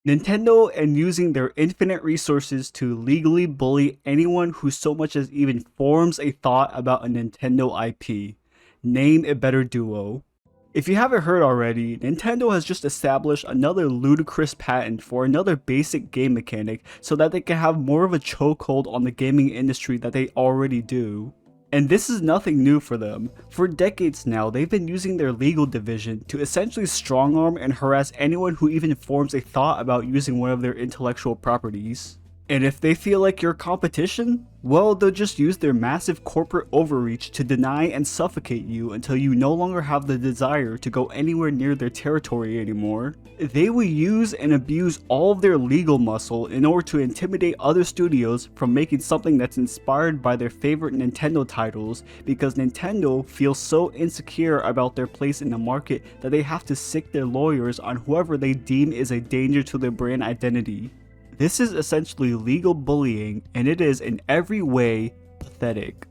Nintendo and using their infinite resources to legally bully anyone who so much as even forms a thought about a Nintendo IP. Name a better duo. If you haven't heard already, Nintendo has just established another ludicrous patent for another basic game mechanic so that they can have more of a chokehold on the gaming industry that they already do. And this is nothing new for them. For decades now, they've been using their legal division to essentially strongarm and harass anyone who even forms a thought about using one of their intellectual properties. And if they feel like you're competition, well, they'll just use their massive corporate overreach to deny and suffocate you until you no longer have the desire to go anywhere near their territory anymore. They will use and abuse all of their legal muscle in order to intimidate other studios from making something that's inspired by their favorite Nintendo titles, because Nintendo feels so insecure about their place in the market that they have to sic their lawyers on whoever they deem is a danger to their brand identity. This is essentially legal bullying, and it is in every way pathetic.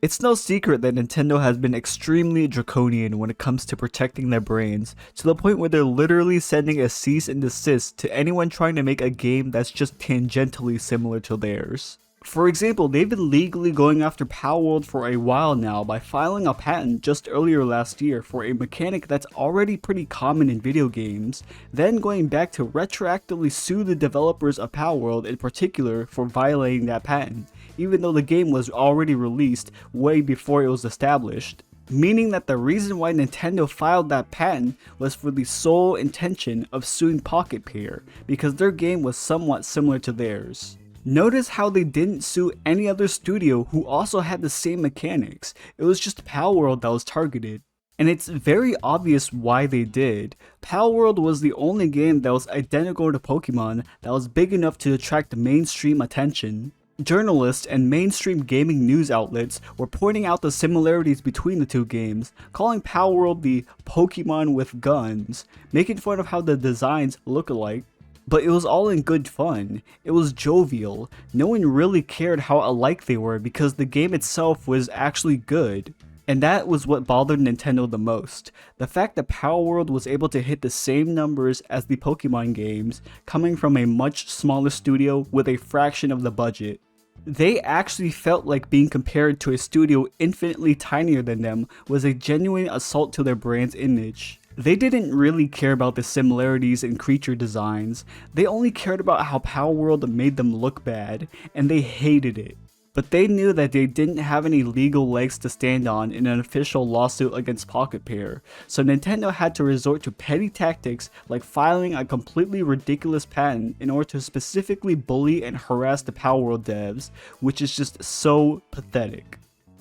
It's no secret that Nintendo has been extremely draconian when it comes to protecting their brands, to the point where they're literally sending a cease and desist to anyone trying to make a game that's just tangentially similar to theirs. For example, they've been legally going after Palworld for a while now by filing a patent just earlier last year for a mechanic that's already pretty common in video games, then going back to retroactively sue the developers of Palworld in particular for violating that patent, even though the game was already released way before it was established. Meaning that the reason why Nintendo filed that patent was for the sole intention of suing Pocket Pair, because their game was somewhat similar to theirs. Notice how they didn't sue any other studio who also had the same mechanics. It was just Palworld that was targeted. And it's very obvious why they did. Palworld was the only game that was identical to Pokemon that was big enough to attract mainstream attention. Journalists and mainstream gaming news outlets were pointing out the similarities between the two games, calling Palworld the Pokemon with guns, making fun of how the designs look alike. But it was all in good fun. It was jovial. No one really cared how alike they were because the game itself was actually good. And that was what bothered Nintendo the most. The fact that Palworld was able to hit the same numbers as the Pokemon games, coming from a much smaller studio with a fraction of the budget. They actually felt like being compared to a studio infinitely tinier than them was a genuine assault to their brand's image. They didn't really care about the similarities in creature designs, they only cared about how Palworld made them look bad, and they hated it. But they knew that they didn't have any legal legs to stand on in an official lawsuit against Pocket Pair, so Nintendo had to resort to petty tactics like filing a completely ridiculous patent in order to specifically bully and harass the Palworld devs, which is just so pathetic.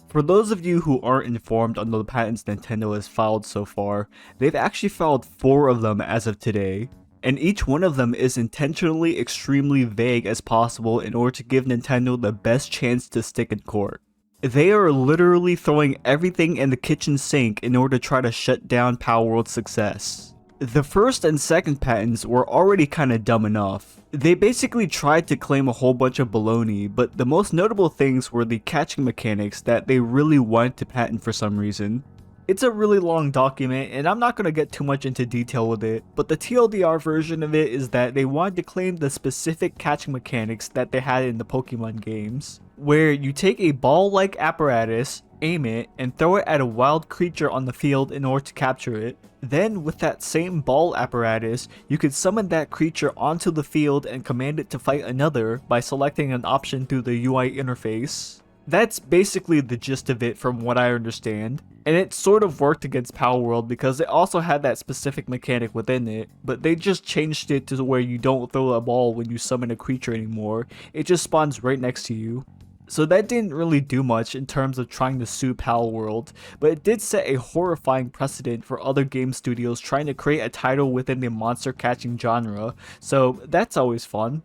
For those of you who aren't informed on the patents Nintendo has filed so far, they've actually filed 4 of them as of today, and each one of them is intentionally extremely vague as possible in order to give Nintendo the best chance to stick in court. They are literally throwing everything in the kitchen sink in order to try to shut down Palworld's success. The first and second patents were already kinda dumb enough. They basically tried to claim a whole bunch of baloney, but the most notable things were the catching mechanics that they really wanted to patent for some reason. It's a really long document, and I'm not going to get too much into detail with it, but the TLDR version of it is that they wanted to claim the specific catching mechanics that they had in the Pokemon games, where you take a ball-like apparatus, aim it, and throw it at a wild creature on the field in order to capture it. Then, with that same ball apparatus, you could summon that creature onto the field and command it to fight another by selecting an option through the UI interface. That's basically the gist of it from what I understand, and it sort of worked against Palworld because it also had that specific mechanic within it, but they just changed it to where you don't throw a ball when you summon a creature anymore, it just spawns right next to you. So that didn't really do much in terms of trying to sue Palworld, but it did set a horrifying precedent for other game studios trying to create a title within the monster catching genre, so that's always fun.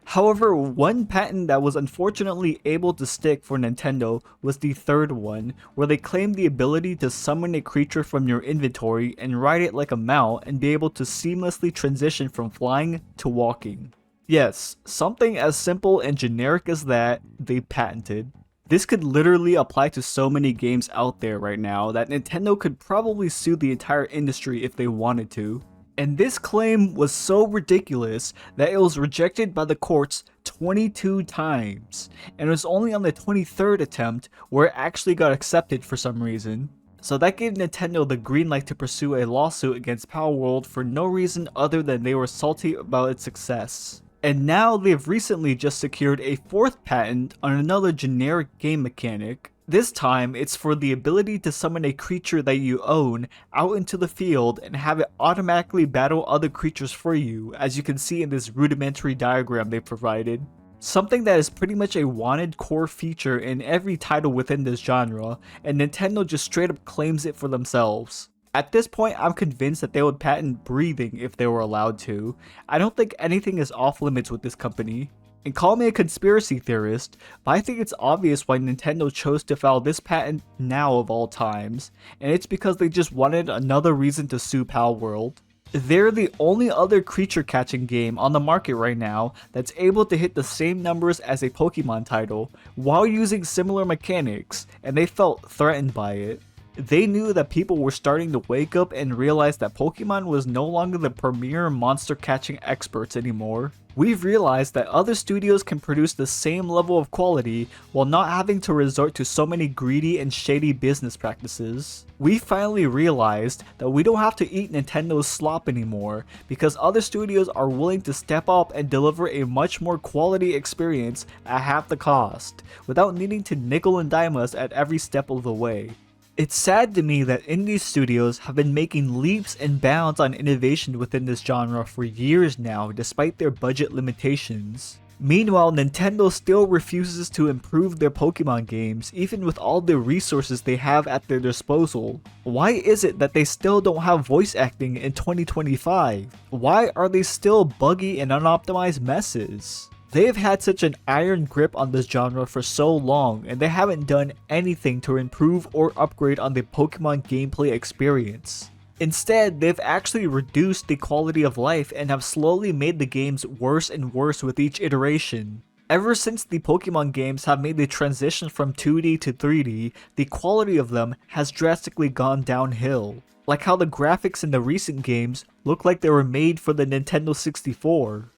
However, one patent that was unfortunately able to stick for Nintendo was the third one, where they claimed the ability to summon a creature from your inventory and ride it like a mount and be able to seamlessly transition from flying to walking. Yes, something as simple and generic as that, they patented. This could literally apply to so many games out there right now that Nintendo could probably sue the entire industry if they wanted to. And this claim was so ridiculous that it was rejected by the courts 22 times, and it was only on the 23rd attempt where it actually got accepted for some reason. So that gave Nintendo the green light to pursue a lawsuit against Palworld for no reason other than they were salty about its success. And now they've recently just secured a 4th patent on another generic game mechanic. This time, it's for the ability to summon a creature that you own out into the field and have it automatically battle other creatures for you, as you can see in this rudimentary diagram they provided. Something that is pretty much a wanted core feature in every title within this genre, and Nintendo just straight up claims it for themselves. At this point, I'm convinced that they would patent breathing if they were allowed to. I don't think anything is off limits with this company. And call me a conspiracy theorist, but I think it's obvious why Nintendo chose to file this patent now of all times, and it's because they just wanted another reason to sue Palworld. They're the only other creature catching game on the market right now that's able to hit the same numbers as a Pokemon title, while using similar mechanics, and they felt threatened by it. They knew that people were starting to wake up and realize that Pokemon was no longer the premier monster catching experts anymore. We've realized that other studios can produce the same level of quality while not having to resort to so many greedy and shady business practices. We finally realized that we don't have to eat Nintendo's slop anymore because other studios are willing to step up and deliver a much more quality experience at half the cost, without needing to nickel and dime us at every step of the way. It's sad to me that indie studios have been making leaps and bounds on innovation within this genre for years now despite their budget limitations. Meanwhile, Nintendo still refuses to improve their Pokemon games even with all the resources they have at their disposal. Why is it that they still don't have voice acting in 2025? Why are they still buggy and unoptimized messes? They have had such an iron grip on this genre for so long, and they haven't done anything to improve or upgrade on the Pokemon gameplay experience. Instead, they've actually reduced the quality of life and have slowly made the games worse and worse with each iteration. Ever since the Pokemon games have made the transition from 2D to 3D, the quality of them has drastically gone downhill. Like how the graphics in the recent games look like they were made for the Nintendo 64.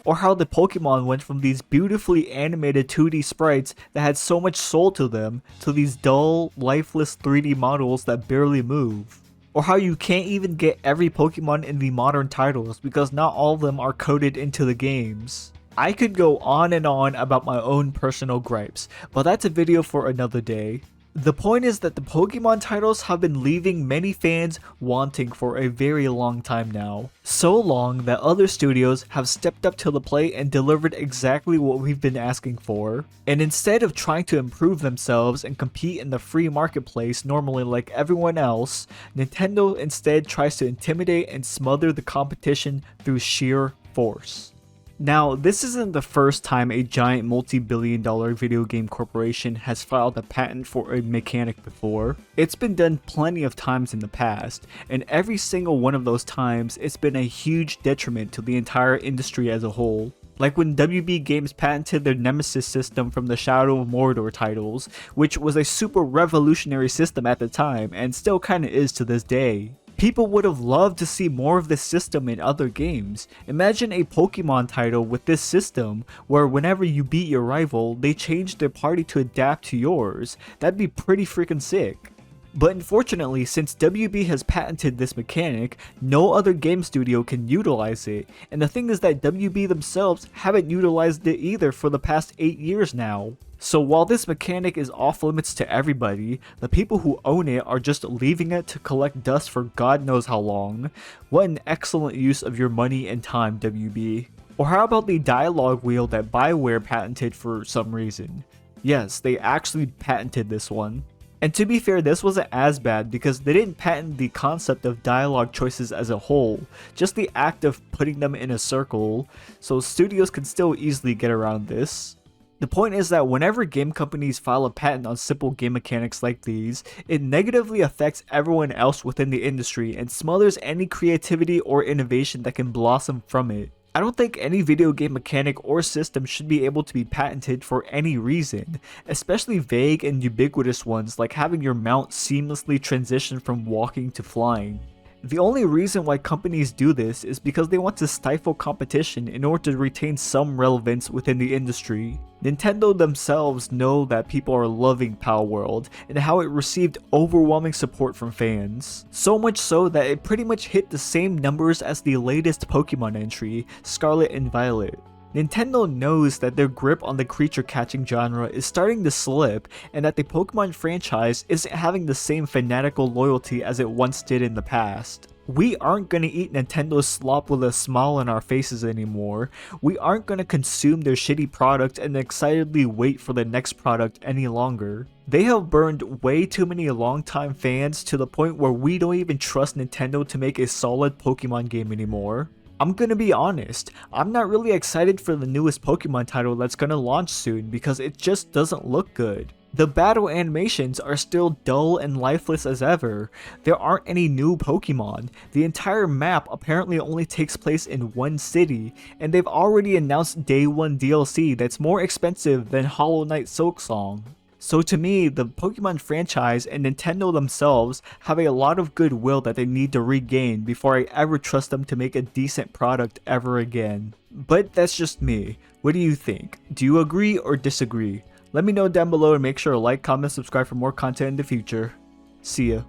Or how the Pokemon went from these beautifully animated 2D sprites that had so much soul to them to these dull, lifeless 3D models that barely move. Or how you can't even get every Pokemon in the modern titles because not all of them are coded into the games. I could go on and on about my own personal gripes, but that's a video for another day. The point is that the Pokemon titles have been leaving many fans wanting for a very long time now. So long that other studios have stepped up to the plate and delivered exactly what we've been asking for. And instead of trying to improve themselves and compete in the free marketplace normally like everyone else, Nintendo instead tries to intimidate and smother the competition through sheer force. Now, this isn't the first time a giant multi-billion-dollar video game corporation has filed a patent for a mechanic before. It's been done plenty of times in the past, and every single one of those times it's been a huge detriment to the entire industry as a whole. Like when WB Games patented their Nemesis system from the Shadow of Mordor titles, which was a super revolutionary system at the time and still kinda is to this day. People would have loved to see more of this system in other games. Imagine a Pokemon title with this system where whenever you beat your rival, they change their party to adapt to yours. That'd be pretty freaking sick. But unfortunately, since WB has patented this mechanic, no other game studio can utilize it, and the thing is that WB themselves haven't utilized it either for the past 8 years now. So while this mechanic is off limits to everybody, the people who own it are just leaving it to collect dust for God knows how long. What an excellent use of your money and time, WB. Or how about the dialogue wheel that Bioware patented for some reason? Yes, they actually patented this one. And to be fair, this wasn't as bad because they didn't patent the concept of dialogue choices as a whole, just the act of putting them in a circle, so studios can still easily get around this. The point is that whenever game companies file a patent on simple game mechanics like these, it negatively affects everyone else within the industry and smothers any creativity or innovation that can blossom from it. I don't think any video game mechanic or system should be able to be patented for any reason, especially vague and ubiquitous ones like having your mount seamlessly transition from walking to flying. The only reason why companies do this is because they want to stifle competition in order to retain some relevance within the industry. Nintendo themselves know that people are loving Palworld and how it received overwhelming support from fans. So much so that it pretty much hit the same numbers as the latest Pokemon entry, Scarlet and Violet. Nintendo knows that their grip on the creature catching genre is starting to slip and that the Pokemon franchise isn't having the same fanatical loyalty as it once did in the past. We aren't gonna eat Nintendo's slop with a smile on our faces anymore. We aren't gonna consume their shitty product and excitedly wait for the next product any longer. They have burned way too many longtime fans to the point where we don't even trust Nintendo to make a solid Pokemon game anymore. I'm gonna be honest, I'm not really excited for the newest Pokemon title that's gonna launch soon because it just doesn't look good. The battle animations are still dull and lifeless as ever. There aren't any new Pokemon. The entire map apparently only takes place in one city, and they've already announced Day 1 DLC that's more expensive than Hollow Knight Silksong. So to me, the Pokemon franchise and Nintendo themselves have a lot of goodwill that they need to regain before I ever trust them to make a decent product ever again. But that's just me. What do you think? Do you agree or disagree? Let me know down below and make sure to like, comment, subscribe for more content in the future. See ya.